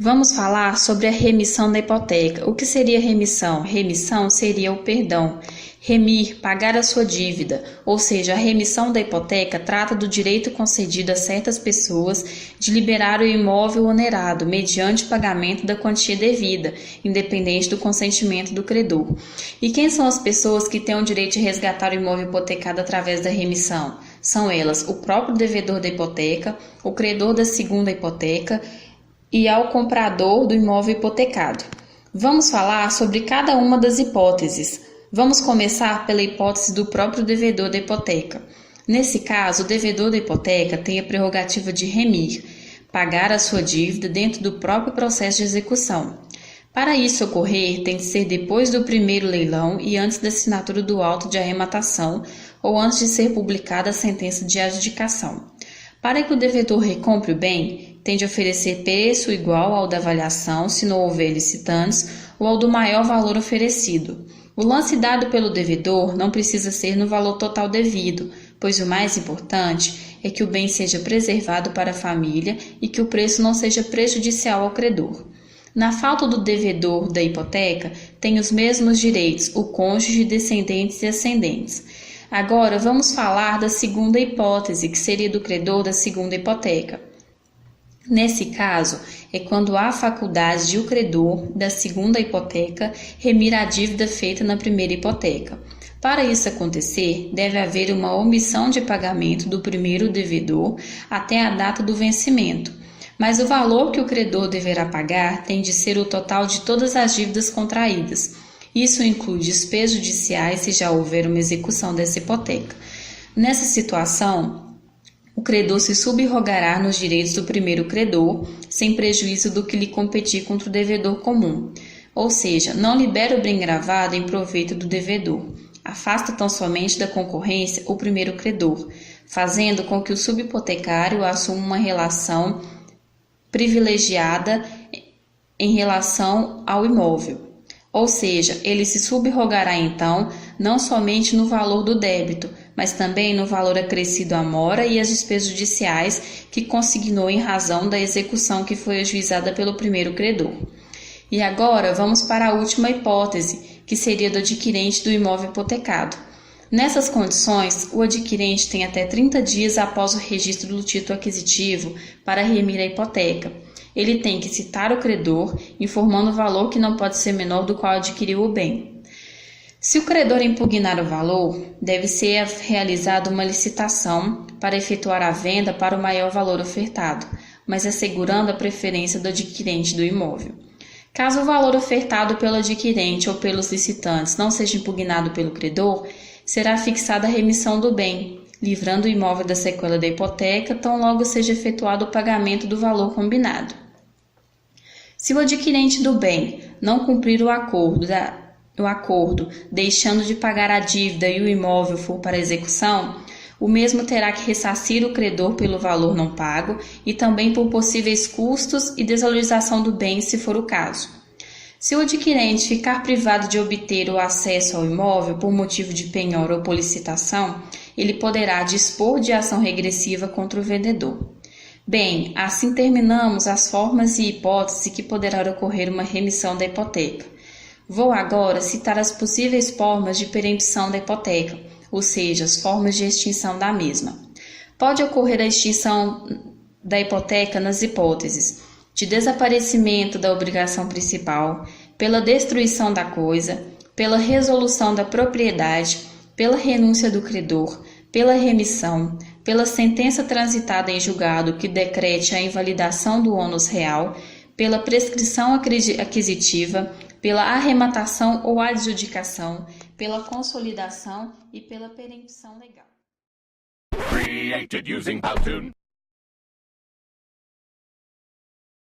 Vamos falar sobre a remissão da hipoteca. O que seria remissão? Remissão seria o perdão. Remir, pagar a sua dívida, ou seja, a remissão da hipoteca trata do direito concedido a certas pessoas de liberar o imóvel onerado mediante pagamento da quantia devida, independente do consentimento do credor. E quem são as pessoas que têm o direito de resgatar o imóvel hipotecado através da remissão? São elas o próprio devedor da hipoteca, o credor da segunda hipoteca e ao comprador do imóvel hipotecado. Vamos falar sobre cada uma das hipóteses. Vamos começar pela hipótese do próprio devedor da hipoteca. Nesse caso, o devedor da hipoteca tem a prerrogativa de remir, pagar a sua dívida dentro do próprio processo de execução. Para isso ocorrer, tem de ser depois do primeiro leilão e antes da assinatura do auto de arrematação ou antes de ser publicada a sentença de adjudicação. Para que o devedor recompre o bem, tem de oferecer preço igual ao da avaliação, se não houver licitantes, ou ao do maior valor oferecido. O lance dado pelo devedor não precisa ser no valor total devido, pois o mais importante é que o bem seja preservado para a família e que o preço não seja prejudicial ao credor. Na falta do devedor da hipoteca, tem os mesmos direitos o cônjuge, descendentes e ascendentes. Agora vamos falar da segunda hipótese, que seria do credor da segunda hipoteca. Nesse caso, é quando há faculdade de o credor da segunda hipoteca remir a dívida feita na primeira hipoteca. Para isso acontecer, deve haver uma omissão de pagamento do primeiro devedor até a data do vencimento, mas o valor que o credor deverá pagar tem de ser o total de todas as dívidas contraídas. Isso inclui despesas judiciais se já houver uma execução dessa hipoteca. Nessa situação, o credor se subrogará nos direitos do primeiro credor, sem prejuízo do que lhe competir contra o devedor comum, ou seja, não libera o bem gravado em proveito do devedor. Afasta tão somente da concorrência o primeiro credor, fazendo com que o subhipotecário assuma uma relação privilegiada em relação ao imóvel. Ou seja, ele se subrogará então não somente no valor do débito, mas também no valor acrescido à mora e às despesas judiciais que consignou em razão da execução que foi ajuizada pelo primeiro credor. E agora vamos para a última hipótese, que seria do adquirente do imóvel hipotecado. Nessas condições, o adquirente tem até 30 dias após o registro do título aquisitivo para remir a hipoteca. Ele tem que citar o credor, informando o valor que não pode ser menor do qual adquiriu o bem. Se o credor impugnar o valor, deve ser realizada uma licitação para efetuar a venda para o maior valor ofertado, mas assegurando a preferência do adquirente do imóvel. Caso o valor ofertado pelo adquirente ou pelos licitantes não seja impugnado pelo credor, será fixada a remissão do bem, livrando o imóvel da sequela da hipoteca, tão logo seja efetuado o pagamento do valor combinado. Se o adquirente do bem não cumprir o acordo, deixando de pagar a dívida e o imóvel for para execução, o mesmo terá que ressarcir o credor pelo valor não pago e também por possíveis custos e desvalorização do bem, se for o caso. Se o adquirente ficar privado de obter o acesso ao imóvel por motivo de penhora ou por licitação, ele poderá dispor de ação regressiva contra o vendedor. Bem, assim terminamos as formas e hipóteses que poderá ocorrer uma remissão da hipoteca. Vou agora citar as possíveis formas de perempção da hipoteca, ou seja, as formas de extinção da mesma. Pode ocorrer a extinção da hipoteca nas hipóteses de desaparecimento da obrigação principal, pela destruição da coisa, pela resolução da propriedade, pela renúncia do credor, pela remissão, pela sentença transitada em julgado que decrete a invalidação do ônus real, pela prescrição aquisitiva, pela arrematação ou adjudicação, pela consolidação e pela perempção legal. Created using Powtoon.